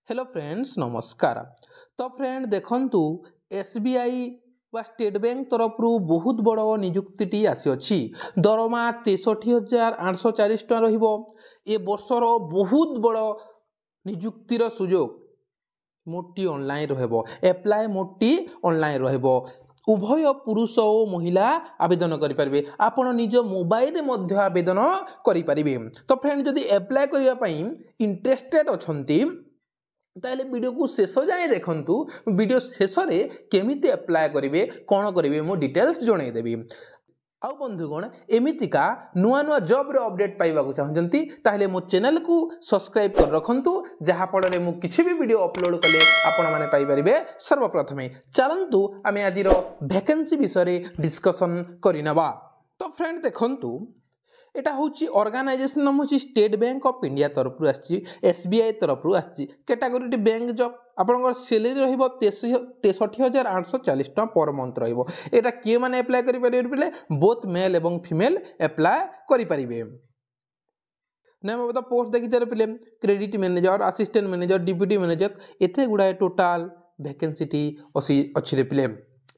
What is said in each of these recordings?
Hello friends नमस्कार। तो friend देखंतु एसबीआई व स्टेट बैंक तरफ बहुत बड़ निजुक्ति आसी दरमा 63,840 टका रहिबो। ए वर्षर बहुत बड़ निजुक्तिर सुजोग मोटी ऑनलाइन रहबो। एप्लाय मोटी ऑनलाइन रहबो। उभय पुरुष और महिला आवेदन करें। आपण निज मोबाइल मध्य आवेदन करें। तो फ्रेंड जदि एप्लाय करने इंटरेस्टेड अछंती ताहले वीडियो को शेष जाए देखंतु। वीडियो शेष में केमिति अप्लाई करेंगे कौन करेंगे मु डिटेल्स जनईदेवी। आउ बंधुगण एमितिका नुआ नुआ जॉब रे अपडेट पाइबाकु चाहते ताहले मो चैनल को सब्सक्राइब कर रखंतु जहाँ फल मु किछि भी वीडियो अपलोड कले आपण माने पाई परिबे सर्वप्रथमे। चलंतु आमे आजिर वैकेंसी विषय डिस्कशन करिनबा। तो फ्रेंड देखंतु एटा होची ऑर्गेनाइजेशन नाम होची स्टेट बैंक ऑफ इंडिया तरफ आछि एसबीआई तरफ आछि कैटेगरी बैंक जॉब आपनकर सैलरी रहइबो 63,840 टका पर मंथ रहइबो। एटा के माने अप्लाई करि परिबे बोथ मेल एवं फीमेल अप्लाई करि परिबे। नेम ऑफ द पोस्ट देखि तारे पिले credit manager assistant manager deputy manager एथे गुडा टोटल वैकेंसी अछि रे पिले।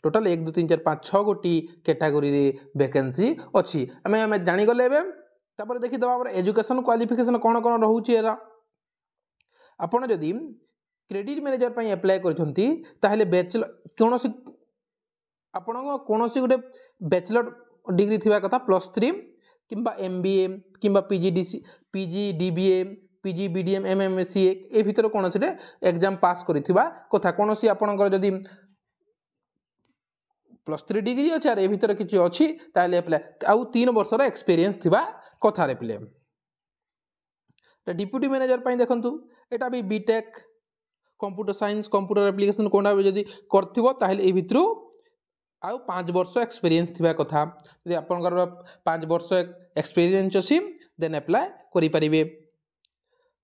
टोटल 1 2 3 4 5 6 गोटी कैटेगरी रे वैकेंसी अछि। आमे जानि गले एबे तापर देखि दबा हमर एजुकेशन क्वालिफिकेशन कोन कोन रहउची एरा। आपण जदि क्रेडिट मैनेजर पई अप्लाई करछंती ताहले बैचलर कोनोसी आपण कोनोसी गोटे बैचलर डिग्री थिबा कथा +3 किंबा एमबीए किंबा पीजीडीबीए पीजीबीडीएम एमएमसीए ए भीतर कोनोसी रे एग्जाम पास करिथिबा कथा। कोनोसी आपणकर जदि +3 डिग्री अच्छे आर ए भीतर किसी अच्छी ताहले अप्लाई आउ 3 वर्षर एक्सपीरियंस थिबा कथा रे पिले। डिप्यूटी मैनेजर पई देखंतु एटा भी BTech computer science computer application कोना जदि करथिबो ताहले ए भीतर आउ 5 वर्ष एक्सपीरियंस थिबा कथा। जदि आपनकर 5 वर्ष एक्सपीरियंस अछि देन अप्लाई करि परिबे।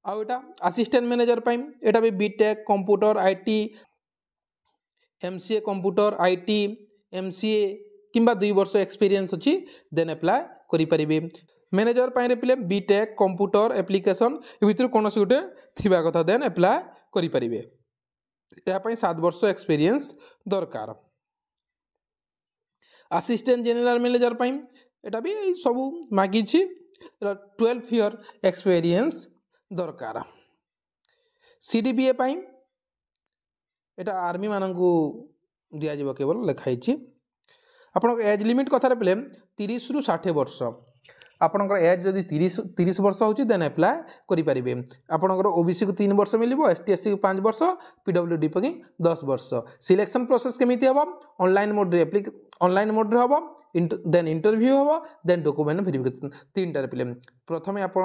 आउ एटा असिस्टेंट मैनेजर पई एटा भी BTech computer IT MCA computer IT MCA किंबा 2 वर्ष एक्सपीरियंस अछि देन अप्लाई करि परिबे। मैनेजर पाइरे पिले बीटेक कंप्यूटर एप्लिकेशन ए भीतर कोनोसी गोटे थिबा कथा देन अप्लाई करि परिबे। या पई 7 वर्ष एक्सपीरियंस दरकार। असिस्टेंट जनरल मैनेजर पई एटा भी सब मागी छी 12 ईयर एक्सपीरियंस दरकार। सीडीबीए पई एटा आर्मी माननकु दिया जीव केवल लिखाई छी। आपण एज लिमिट कथार पे 30 रु 60 वर्ष आपणकर एज जदि 30 वर्ष होची देन अप्लाई करि परिबे। आपणकर ओबीसी को 3 वर्ष मिलिबो एसटी एससी को 5 वर्ष पीडब्ल्यूडी पई 10 वर्ष। सिलेक्शन प्रोसेस केमिति हबो ऑनलाइन मोड रे हबो देन इंटरव्यू हबो देन डॉक्यूमेंट वेरिफिकेशन 3 टा पे। प्रथमे आपण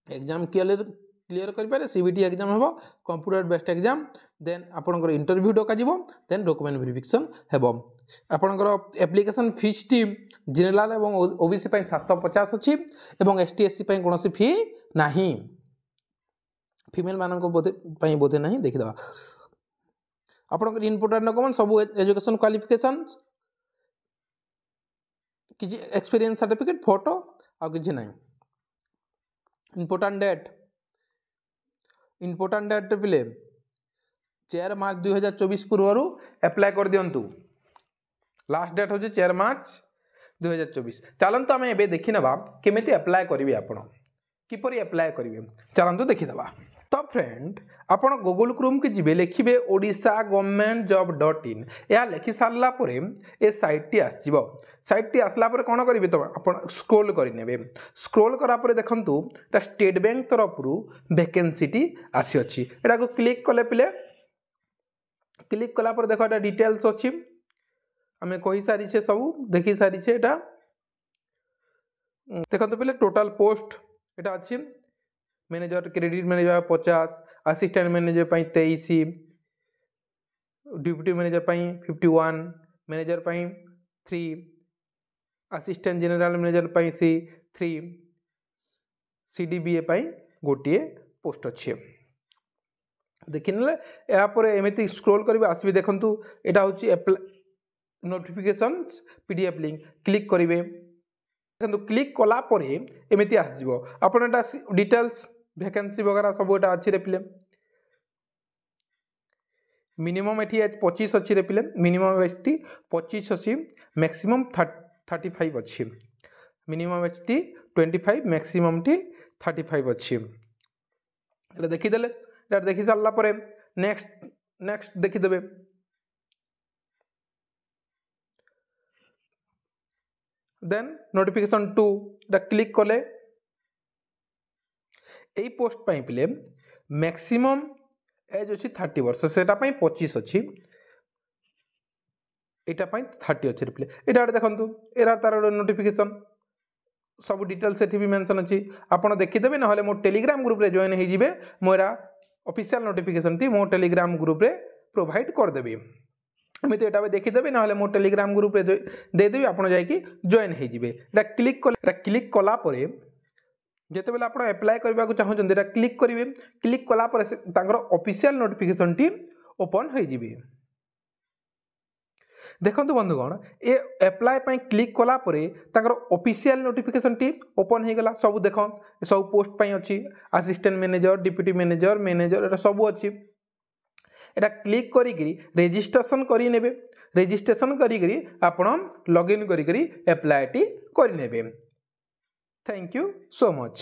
एग्जाम क्लियर करि पारे सीबीटी एग्जाम हबो कंप्यूटर बेस्ड एग्जाम देन आपनकर इंटरव्यू डका जीवो देन डॉक्यूमेंट वेरिफिकेशन हेबो। आपनकर एप्लिकेशन फीस टी जनरल एवं ओबीसी पई 750 अछि एवं एसटी एससी पई कोनोसी फी नाही। फीमेल मानको बोधे नाही देखि दवा। आपनकर इंपोर्टेंट डॉक्यूमेंट सब एजुकेशन क्वालिफिकेशन किछि एक्सपीरियंस सर्टिफिकेट फोटो आ किछि नाही। इंपोर्टेंट डेट पिले 4 मार्च 2024 पूर्व अप्लाई कर दियंतु। लास्ट डेट होची 4 मार्च 2024। चलंतु आमे एबे देखि नबा केमिति अप्लाई करिवे आपण किपरि अप्लाई करिवे चलंतु देखि दबा। तो फ्रेंड आपण गूगल क्रोम के जिबे लिखिबे ओडिशा गवर्नमेंट जॉब .in या लिखि सारला परे ए साइट टी आसीबो। साइट टी आसला परे कोन करिवे तो आपण स्क्रॉल करि नेबे। स्क्रॉल करा परे देखंतु ता स्टेट बैंक तरफ रु वैकेंसी टी आसी अछि। एटा को क्लिक कले पिले क्लिक कला पर देखो एटा डिटेल्स अछि हमें कहि सारी छे सब देखि सारी छे। एटा देखंतु पिले टोटल पोस्ट एटा अछि manager credit manager 50 assistant manager पई 23 डिप्यूटी मैनेजर पई 51 मैनेजर पई 3 असिस्टेंट जनरल मैनेजर पई 3 सीडीबीए पई गोटिए पोस्ट अछि। देखिनले या पर एमिति स्क्रॉल करबे आसबे देखंतु एटा होची नोटिफिकेशंस पीडीएफ लिंक क्लिक करिवे। देखंतु क्लिक कला परे एमिति आसीबो आपण एटा डिटेल्स वैकेंसी वगैरह सब एटा अछि रे पिले। मिनिमम एटी एज 25 अच्छी रे पिले मिनिमम एज टी 25 अच्छी मैक्सिमम 35 अच्छी minimum age T 25 maximum T 35 अच्छी ये देखीदे देखी सारा पर नेक्स्ट देखीदे देन नोटिफिकेशन 2 क्लिक कले यही पोस्ट पाई पिले मैक्सिमम एज अच्छी 30 वर्ष से 25 अच्छी यहाँ 30 अच्छे पिले यहाँ देखो एरा तार नोटिफिकेशन सब डिटेल्स एटी भी मेंशन अच्छी आपड़ देखीदेवे ना मो टेलीग्राम ग्रुप रे जॉइन होइजिबे मोरा ऑफिशियल नोटिफिकेशन टी मो टेलीग्राम ग्रुप रे प्रोवाइड करदेवी एमती यहाँ देखीदेवे ना मो टेलीग्राम ग्रुप रे देदेवी आपड़ जाकि जॉइन होइजिबे क्लिक कलापर जिते बेले आप एप्लाय करने को चाहते क्लिक करेंगे क्लिक कलापर ऑफिशियल नोटिफिकेशन टी ओपन होइजिबे देखो बंधुगण ए एप्लाय पाई क्लिक कलापर ऑफिशियल नोटिफिकेशन टी ओपन हो गला सब देख सब पोस्ट पाई अच्छी assistant manager deputy manager manager सब अच्छी एटा क्लिक करी रेजिस्ट्रेशन करेंगे रेजिस्ट्रेशन करी आपण लॉगिन करी एप्लाय टी करेंगे थैंक यू सो मच।